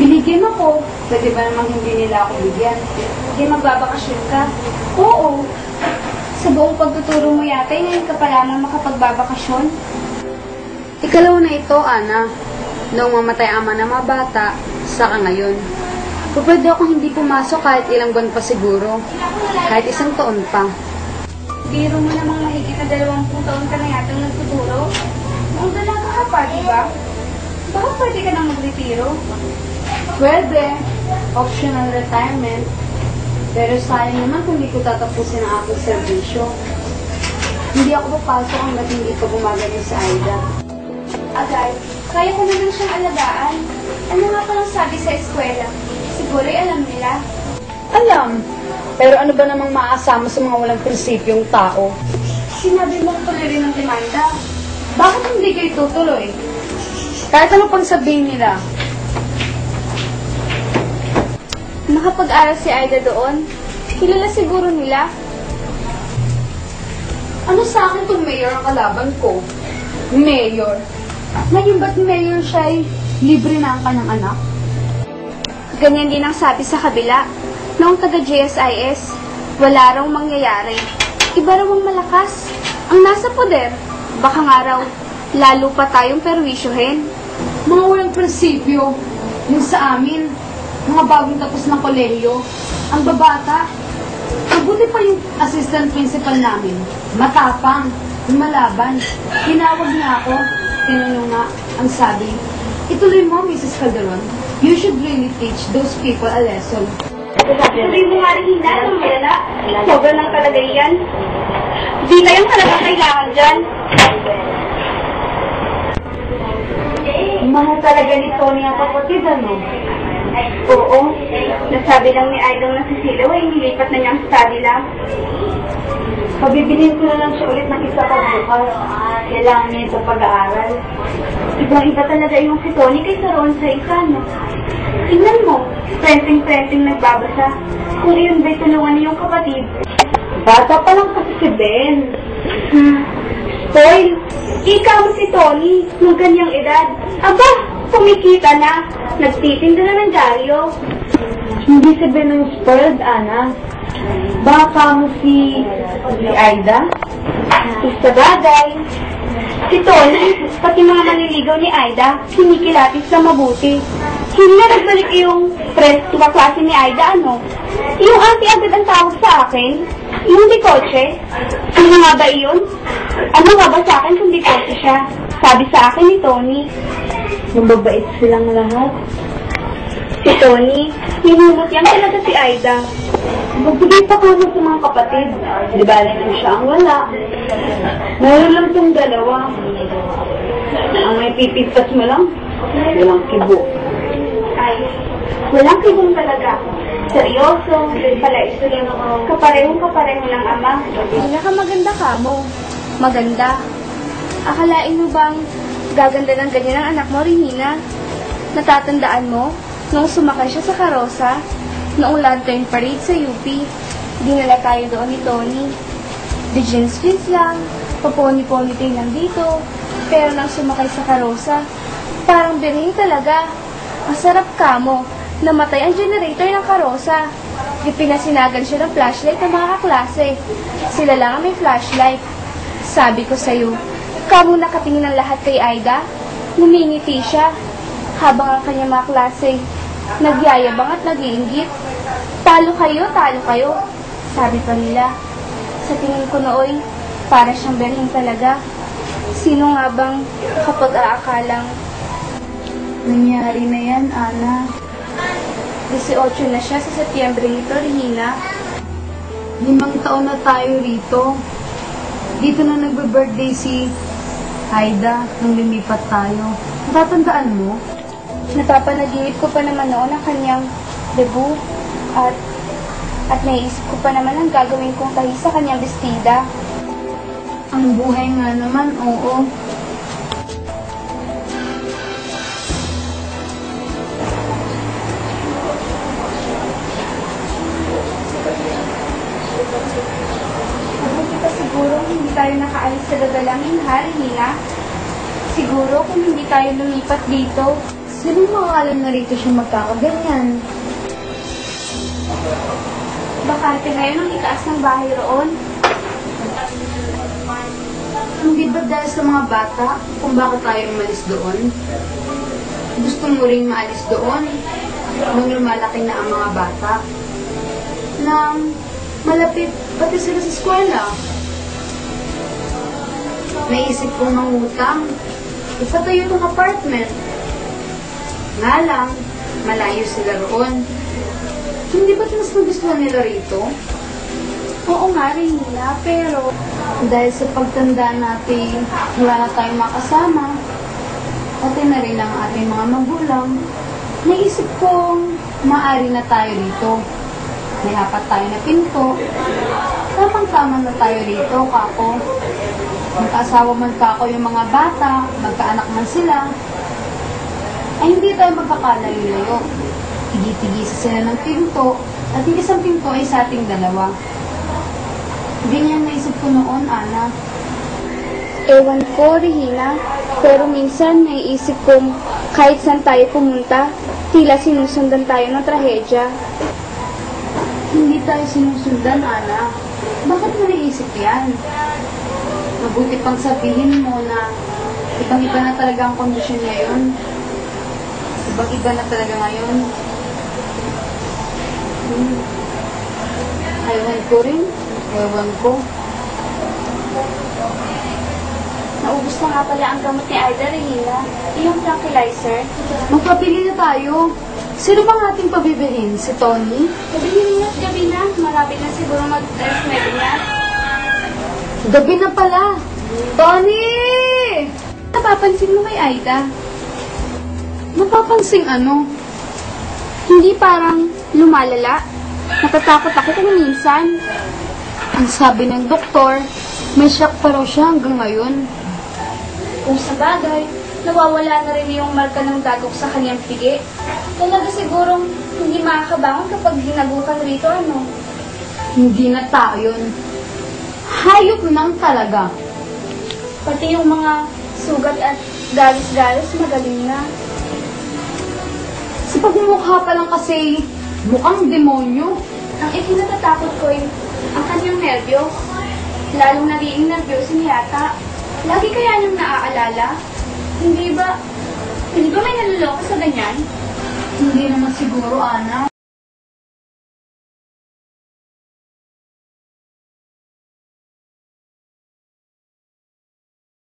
Binigyan ako. Pwede ba namang hindi nila ako bigyan? Hindi magbabakasyon ka. Oo. Sa buong pagtuturo mo yata, ngayon ka pa lamang makapagbabakasyon. Ikalawa na ito, Ana. Noong mamatay ama ng mga bata, saka ngayon. Kung pwede akong hindi pumasok kahit ilang buwan pa siguro. Kahit 1 taon pa. Biro mo namang mahigit na 20 taon ka na yata nagtuturo. Ang dalaga ka pa, di ba? Baka pwede ka nang magretiro. Pwede. Optional retirement. Pero sayang naman kung hindi ko tatapusin ang aking serbisyo. Hindi ako papasok hanggat hindi pa gumagaling sa Aida. Agay, kaya ko naman siyang alagaan. Ano nga palang sabi sa eskwela? Siguro'y alam nila. Alam. Pero ano ba namang maaasama sa mga walang prinsipyong tao? Sinabi mong tuloy rin ng demanda. Bakit hindi kayo tutuloy? Kahit ano pang sabihin nila. Nakapag-aral si Aida doon? Kilala siguro nila? Ano sa akin kung mayor ang kalaban ko? Mayor? Ngayon ba't mayor siya ay libre na ang kanyang anak? Ganyan din ang sabi sa kabila. Noong taga-GSIS, wala raw mangyayari. Iba raw ang malakas. Ang nasa poder, baka nga raw, lalo pa tayong perwisyuhin. Mga walang prinsipyo. Yung sa amin, mga bagong tapos ng kolehiyo. Ang babata. Mabuti pa yung assistant principal namin. Matapang. Lumalaban. Tinawag niya ako. Tinanong nga, ang sabi, ituloy mo, Mrs. Calderon. You should really teach those people a lesson. Sabi mo nga rin hindi, lumala. Sobrang lang talaga yan. Di kayong talaga kailangan dyan. Mahal talaga ni Tony ang kapatid, ano? Oo. Nasabi lang ni Idol na si Silo ay nilipat na niya ang study lang. Pabibilin ko na lang siya ulit ng isa pa bukas. Kailangan niya sa pag-aaral. Ibang-iba talaga yung si Tony kaysa roon sa isa, no? Tingnan mo, prenting-prenting nagbabasa. Kung iyon ba'y tulungan niyong kapatid. Bata pa lang kasi si Ben. Spoil! Ikaw mo si Tony, nung ganyang edad. Aba, kumikita na. Nagtitinda na ng dyaryo. Hindi si Ben ang spoiled, Ana. Baka mo si Aida? Sa bagay. Si Tony, pati mga manliligaw ni Aida, kinikilatis na mabuti. Hindi na nagbalik yung press klase ni Aida, ano? Yung auntie agad ang tawag sa akin. Yung di kotse. Ano nga ba iyon? Ano nga ba sa akin kung di kotse siya? Sabi sa akin ni Tony. Mababait silang lahat. Si Tony, hinumot yan talaga si Aida. Magbigay pa ka sa mga kapatid. Di ba lang siya ang wala. Meron lang itong dalawa. Ang may pipitas mo lang, walang kibo. Ay, walang kibong talaga. Seryoso, palaiso lang ako. Kaparehong-kapareho ng ama. Pinakamaganda ka mo. Maganda. Akalain mo bang gaganda ng ganyan ang anak mo, Regina? Natatandaan mo, nung sumakay siya sa karosa, noong lantern parade sa UP, dinala tayo doon ni Tony. The jeans lang, paponi-ponytail lang dito, pero nang sumakay sa karosa, parang birhin talaga. Ang sarap ka mo. Namatay ang generator ng karosa. Ipinasinagan siya ng flashlight ng mga kaklase. Sila lang ang may flashlight. Sabi ko sa'yo, kamo nakatingin ng lahat kay Aida. Ngumingiti siya. Habang ang kanyang mga klase, nagyayabang at nag-iinggit. Talo kayo. Sabi pa nila. Sa tingin ko nooy, para siyang berhin talaga. Sino nga bang kapag aakalang Nangyari na yan, Ana. 18 na siya sa Setyembre nito, Regina. 5 taon na tayo rito. Dito na nagbe-birthday si Aida nung lumipat tayo. Natatandaan mo? Napapanaginip ko pa naman noon ang kanyang debut at naiisip ko pa naman ang gagawin kong tahi sa kanyang bestida. Ang buhay nga naman, oo. Mabuti pa siguro hindi tayo nakaalis sa gagalang ha, Regina? Siguro kung hindi tayo lumipat dito, Sino makakalam na rito siya magkakaganyan? Bakante ngayon ang itaas ng bahay roon. Hindi ba dahil sa mga bata kung bakit tayo umalis doon? Gusto mo rin maalis doon nung lumalaki na ang mga bata? Nang malapit pati sila sa eskwela. Naisip kong mangutang. Ipatayo ng apartment. Nga lang, malayo sila roon. Hindi ba't mas nagustuhan nila rito? Oo nga, Regina, pero Dahil sa pagtanda natin, wala na tayong makasama. Pati na rin ang ating mga magulang. Naisip kong maaari na tayo rito. May apat tayo na pinto. Tamang-tama na tayo rito, kako. Magkaasawa man kako yung mga bata, magkaanak man sila. Ay hindi tayo magkakalayo-layo. Tigi-tigisa sila ng pinto, at yung isang pinto ay sa ating dalawa. Ganyan naisip ko noon, Ana. ewan ko, Regina. Pero minsan naiisip kong kahit saan tayo pumunta, tila sinusundan tayo ng trahedya. Hindi tayo sinusundan, Ana. Bakit mo naisip yan? Mabuti pang sabihin mo na ibang-iba na talaga ang kondisyon ngayon. Ibang-iba na talaga ngayon. Ewan ko rin. Ewan ko. Naubos na nga pala ang gamot ni Aida, Regina. Yung tranquilizer. Magpapili na tayo. Sino bang ating pabibilhin? Si Tony? Gabi na, gabi na. Malapit na siguro mag-transmit niya. Gabi na pala. Tony! Napapansin mo kay Aida? Napapansing ano? Hindi parang lumalala. Natatakot ako kung minsan. Ang sabi ng doktor, may shock pa raw siya hanggang ngayon. Kung sa bagay, nawawala na rin yung marka ng dagok sa kanyang pigi. Talaga sigurong hindi makakabangon kapag ginagukan rito, ano? Hindi na tao yun. Hayop nang talaga. Pati yung mga sugat at galis-galis magaling na. Sa pagmumukha pa lang kasi, mukhang demonyo. Ang ikinatatakot ko yung ang kanyang nerbiyos. Lalong nagiging nervyosin yata. Lagi kaya niyang naaalala? Hindi ba may naluloko sa ganyan? Hindi naman siguro, Ana.